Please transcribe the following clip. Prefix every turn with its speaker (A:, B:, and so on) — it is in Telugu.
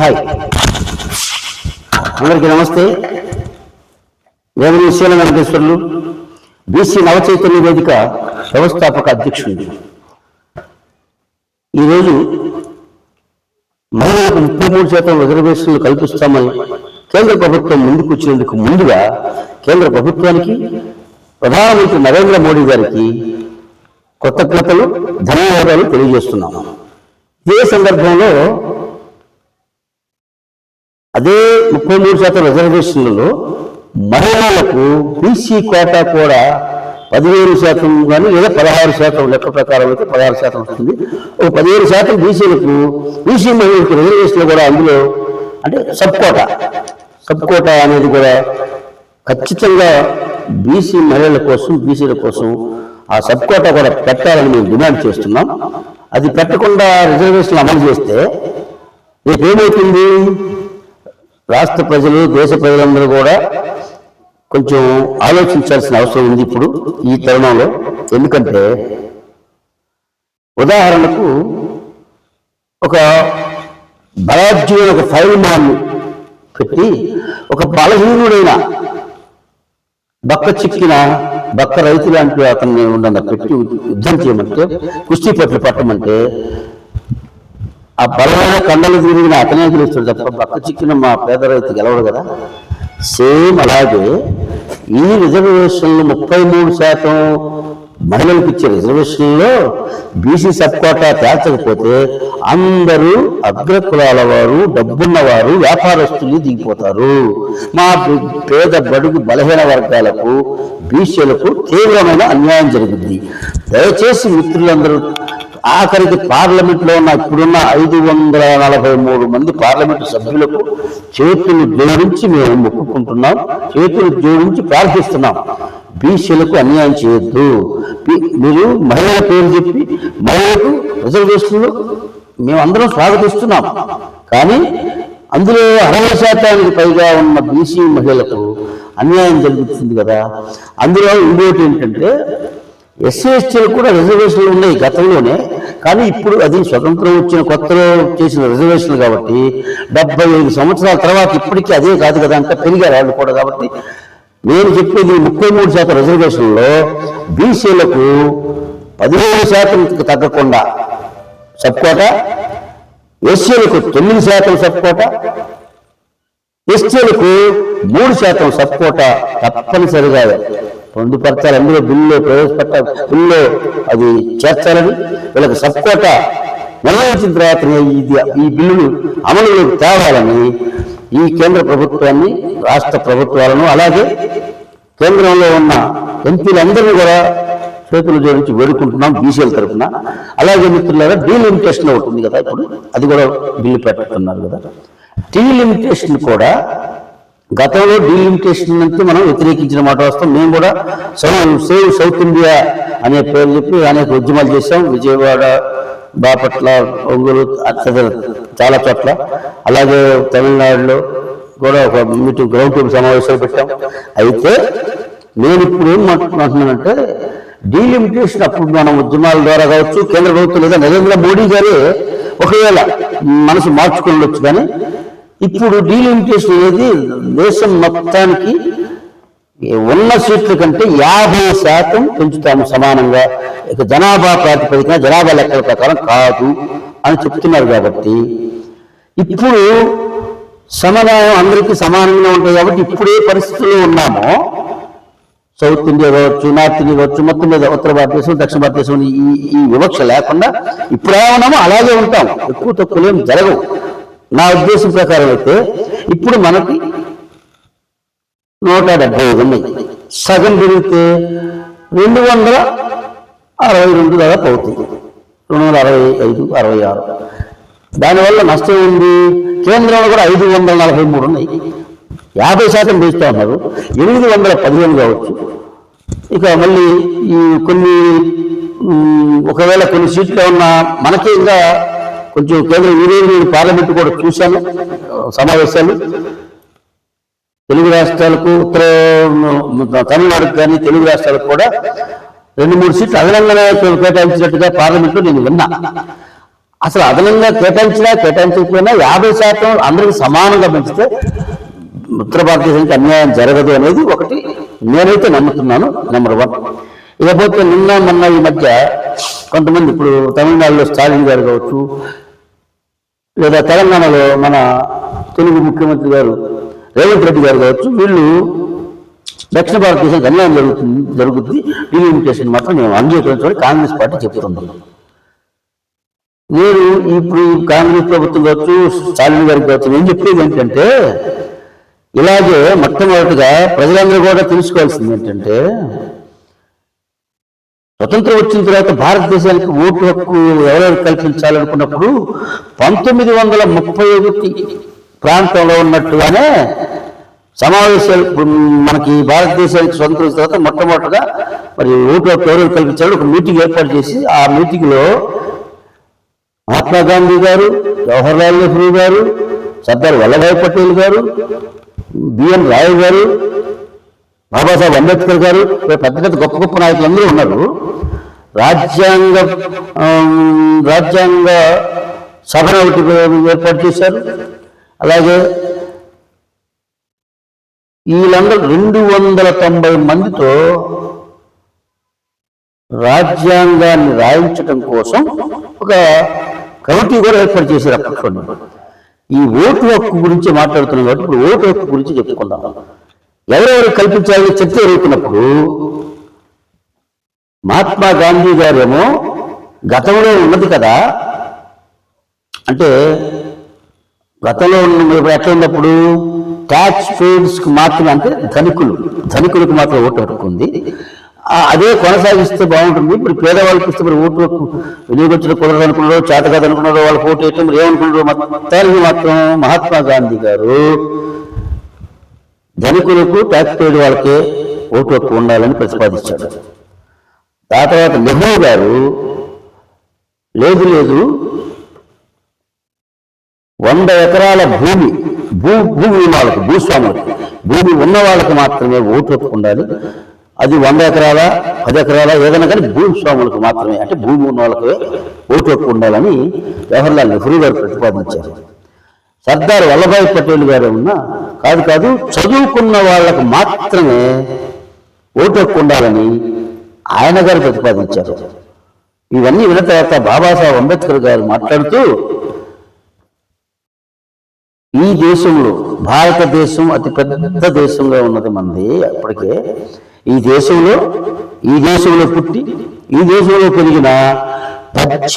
A: హాయ్, అందరికీ నమస్తే. వేమూరి శీల వెంకటేశ్వర్లు, బీసీ నవచైతన్య వేదిక వ్యవస్థాపక అధ్యక్షుడు. ఈరోజు మహిళలకు 33% రిజర్వేషన్లు కల్పిస్తామని కేంద్ర ప్రభుత్వం ముందుకు వచ్చినందుకు ముందుగా కేంద్ర ప్రభుత్వానికి, ప్రధానమంత్రి నరేంద్ర మోడీ గారికి కృతజ్ఞతలు, ధన్యవాదాలు తెలియజేస్తున్నాము. ఇదే సందర్భంలో అదే 33% రిజర్వేషన్లలో మహిళలకు బీసీ కోటా కూడా 15% కానీ లేదా 16% లెక్క ప్రకారం అయితే 16% వస్తుంది. ఒక 15% బీసీలకు, బీసీ మహిళలకు రిజర్వేషన్లు కూడా అందులో అంటే సబ్ కోటా అనేది కూడా ఖచ్చితంగా బీసీ మహిళల కోసం, బీసీల కోసం ఆ సబ్ కోటా కూడా పెట్టాలని మేము డిమాండ్ చేస్తున్నాం. అది పెట్టకుండా రిజర్వేషన్లు అమలు చేస్తే రేపు ఏమవుతుంది? రాష్ట్ర ప్రజలు, దేశ ప్రజలందరూ కూడా కొంచెం ఆలోచించాల్సిన అవసరం ఉంది ఇప్పుడు ఈ తరుణంలో. ఎందుకంటే ఉదాహరణకు ఒక బలాఢ్యుడైన ఒక ఫైల్ మాన్ని పెట్టి ఒక బలహీనుడైన బక్క రైతు లాంటి అతన్ని ఉండన్న పెట్టి యుద్ధం చేయమంటే, కుస్తీ పట్టమంటే ఆ బలమైన కండలు తిరిగిన అతనే గెలుస్తాడు తప్ప బక్క చిక్కిన మా పేద రైతు గెలవడు కదా. సేమ్ అలాగే ఈ రిజర్వేషన్లు 33% మహిళలకు ఇచ్చే రిజర్వేషన్లో బీసీ సబ్ కోటా తేల్చకపోతే అందరూ అగ్రకులాల వారు, డబ్బున్నవారు, వ్యాపారస్తులు దిగిపోతారు. మా పేద బడుగు బలహీన వర్గాలకు, బీసీలకు తీవ్రమైన అన్యాయం జరుగుతుంది. దయచేసి మిత్రులందరూ, ఆఖరికి పార్లమెంట్లో ఉన్న ఇప్పుడున్న 543 మంది పార్లమెంటు సభ్యులకు చేతులు జోడించి మేము మొక్కుకుంటున్నాం, చేతులు జోడించి ప్రార్థిస్తున్నాం. బీసీలకు అన్యాయం చేయొద్దు. మీరు మహిళల పేరు చెప్పి మహిళలకు రిజర్వేషన్లు మేమందరం స్వాగతిస్తున్నాం. కానీ అందులో 60% పైగా ఉన్న బీసీ మహిళలకు అన్యాయం జరుగుతుంది కదా. అందులో ఇంకోటి ఏంటంటే ఎస్సీ ఎస్టీలు కూడా రిజర్వేషన్లు ఉన్నాయి గతంలోనే. కానీ ఇప్పుడు అది స్వతంత్రం వచ్చిన కొత్తలో చేసిన రిజర్వేషన్లు కాబట్టి 75 సంవత్సరాల తర్వాత ఇప్పటికీ అదే కాదు కదా, అంటే పెరిగారు వాళ్ళు కూడా. కాబట్టి నేను చెప్పేది 33% రిజర్వేషన్లో బీసీలకు 15% తగ్గకుండా సబ్ కోటా, ఎస్సీలకు 9% సబ్ కోటా, ఎస్టీలకు 3% సబ్ కోటా తప్పనిసరిగా పొందుపరచాలి. అందులో బిల్లు బిల్లు అది చేర్చాలని, వీళ్ళకి సబ్ కోటా నిర్వహించిన తర్వాత ఈ బిల్లును అమలులోకి తేవాలని ఈ కేంద్ర ప్రభుత్వాన్ని, రాష్ట్ర ప్రభుత్వాలను, అలాగే కేంద్రంలో ఉన్న ఎంపీలందరినీ కూడా చేతులు జోడించి వేడుకుంటున్నాం బీసీల తరఫున. అలాగే మిత్రులారా, డీలిమిటేషన్ ఒకటి ఉంది కదా, ఇప్పుడు అది కూడా బిల్లు పెట్టుతున్నారు కదా. డీలిమిటేషన్ కూడా గతంలో డీలిమిటేషన్ అంటే మనం వ్యతిరేకించిన మాట వస్తాం. మేము కూడా సేవ్ సౌత్ ఇండియా అనే పేరు చెప్పి అనేక ఉద్యమాలు చేశాం. విజయవాడ, బాపట్ల, ఒంగోలు, చాలా చోట్ల. అలాగే తమిళనాడులో కూడా ఒక మీటింగ్, గ్రౌండ్ టేబుల్ సమావేశాలు పెట్టాం. అయితే నేను ఇప్పుడు ఏం మాట్లాడుతున్నానంటే, డీలిమిటేషన్ అప్పుడు మనం ఉద్యమాల ద్వారా కావచ్చు, కేంద్ర ప్రభుత్వం లేదా నరేంద్ర మోడీ గారే ఒకవేళ మనసు మార్చుకోవచ్చు. కానీ ఇప్పుడు డీలిమిటేషన్ అనేది దేశం మొత్తానికి ఉన్న సీట్ల కంటే 50% పెంచుతాము సమానంగా, ఇక జనాభా ప్రాతిపదికన, జనాభా లెక్కల ప్రకారం కాదు అని చెప్తున్నారు. కాబట్టి ఇప్పుడు సమన్వయం అందరికీ సమానంగా ఉంటాయి. కాబట్టి ఇప్పుడే పరిస్థితుల్లో ఉన్నామో, సౌత్ ఇండియా కావచ్చు, నార్త్ ఇండియా కావచ్చు, మొత్తం మీద ఉత్తర భారతదేశం, దక్షిణ భారతదేశం ఈ వివక్ష లేకుండా ఇప్పుడే ఉన్నామో అలాగే ఉంటాం. ఎక్కువ తక్కువలేం జరగవు. నా ఉద్దేశం ప్రకారం అయితే ఇప్పుడు మనకి 175 ఉన్నాయి. సగం పెరిగితే 262 దాదాపు అవుతుంది, 265, 66. దానివల్ల నష్టం ఉంది. కేంద్రంలో కూడా 543 ఉన్నాయి, 50% పెంచుతా ఉన్నారు. 815 కావచ్చు. ఇక మళ్ళీ ఈ కొన్ని ఒకవేళ కొన్ని సీట్లు ఉన్న మనకి ఇంకా కొంచెం కేంద్ర యూనియన్ పార్లమెంట్ కూడా చూశాను సమావేశాలు. తెలుగు రాష్ట్రాలకు, తమిళనాడుకు కానీ తెలుగు రాష్ట్రాలకు కూడా 2-3 సీట్లు అదనంగా కేటాయించినట్టుగా పార్లమెంట్లో నేను విన్నా. అసలు అదనంగా కేటాయించకపోయినా 50% అందరికి సమానంగా పెంచితే ఉత్తర భారతదేశానికి అన్యాయం జరగదు అనేది ఒకటి నేనైతే నమ్ముతున్నాను. నెంబర్ 1. ఇకపోతే నిన్న మొన్న ఈ మధ్య కొంతమంది ఇప్పుడు తమిళనాడులో స్టాలిన్ గారు కావచ్చు, లేదా తెలంగాణలో మన తెలుగు ముఖ్యమంత్రి గారు రేవంత్ రెడ్డి గారు కావచ్చు, వీళ్ళు దక్షిణ భారతదేశానికి అన్యాయం జరుగుతుంది, డీలిమిటేషన్ మాత్రం మేము అంగీకరించాలని కాంగ్రెస్ పార్టీ చెప్తున్నాం. నేను ఇప్పుడు కాంగ్రెస్ ప్రభుత్వం కావచ్చు, స్టాలిన్ గారికి కావచ్చు, నేను చెప్పేది ఏంటంటే, ఇలాగే మొట్టమొదటిగా ప్రజలందరూ కూడా తెలుసుకోవాల్సింది ఏంటంటే, స్వతంత్రం వచ్చిన తర్వాత భారతదేశానికి ఓటు హక్కు ఎవరెవరు కల్పించాలనుకున్నప్పుడు 1931 ప్రాంతంలో ఉన్నట్టుగానే సమావేశాలు మనకి భారతదేశానికి స్వతంత్రం వచ్చిన తర్వాత మొట్టమొదటిగా మరి ఓటు హక్కు ఎవరెవరు కల్పించాలని ఒక మీటింగ్ ఏర్పాటు చేసి, ఆ మీటింగ్లో మహాత్మా గాంధీ గారు, జవహర్లాల్ నెహ్రూ గారు, సర్దార్ వల్లభాయ్ పటేల్ గారు, బిఎన్ రాయ్ గారు, బాబాసాహెబ్ అంబేద్కర్ గారు, పెద్ద పెద్ద గొప్ప గొప్ప నాయకులందరూ ఉన్నారు. రాజ్యాంగ సభను ఒకటి ఏర్పాటు చేశారు. అలాగే వీళ్ళందరూ 290 మందితో రాజ్యాంగాన్ని రాయించడం కోసం ఒక కమిటీ కూడా ఏర్పాటు చేశారు అప్పట్లో. ఈ ఓటు హక్కు గురించి మాట్లాడుతున్నాం కాబట్టి ఇప్పుడు ఓటు హక్కు గురించి చెప్పుకుందాం. ఎవరెవరు కల్పించాలని చర్చ జరుగుతున్నప్పుడు మహాత్మా గాంధీ గారేమో గతంలో ఉన్నది కదా, అంటే గతంలో ఎట్లా ఉన్నప్పుడు ట్యాక్స్ పేయర్స్కి మాత్రమే, అంటే ధనికులకు మాత్రం ఓటు హక్కు ఉంది. అదే కొనసాగిస్తే బాగుంటుంది. ఇప్పుడు పేదవాళ్ళకి ఇస్తే మరి ఓటు హక్కు వినియోగించడం కుదరదు అనుకున్నారో, చేత కాదు అనుకున్నారో, వాళ్ళకి ఓటు వేయటం మరి ఏమనుకున్నారో, మొత్తానికి మాత్రం మహాత్మా గాంధీ గారు ధనికులకు ట్యాక్స్ పేడ్ వాళ్ళకే ఓటు హక్కు ఉండాలని ప్రతిపాదించాడు. ఆ తర్వాత నెహ్రూ గారు లేదు 100 ఎకరాల భూమి వాళ్ళకి, భూస్వాములకి, భూమి ఉన్న వాళ్ళకి మాత్రమే ఓటు హక్కు ఉండాలి. అది 100 ఎకరాల 10 ఎకరాల ఏదైనా కానీ భూస్వాములకు మాత్రమే, అంటే భూమి ఉన్న వాళ్ళకే ఓటు హక్కు ఉండాలని జవహర్లాల్ నెహ్రూ గారు ప్రతిపాదించారు. సర్దార్ వల్లభాయ్ పటేల్ గారు కాదు చదువుకున్న వాళ్ళకు మాత్రమే ఓటు హక్కు ఉండాలని ఆయన గారు ప్రతిపాదించారు. ఇవన్నీ విన్న తర్వాత బాబాసాహెబ్ అంబేద్కర్ గారు మాట్లాడుతూ, ఈ దేశంలో భారతదేశం అతి పెద్ద దేశంగా ఉన్నది మనది. అప్పటికే ఈ దేశంలో పుట్టి ఈ దేశంలో పెరిగిన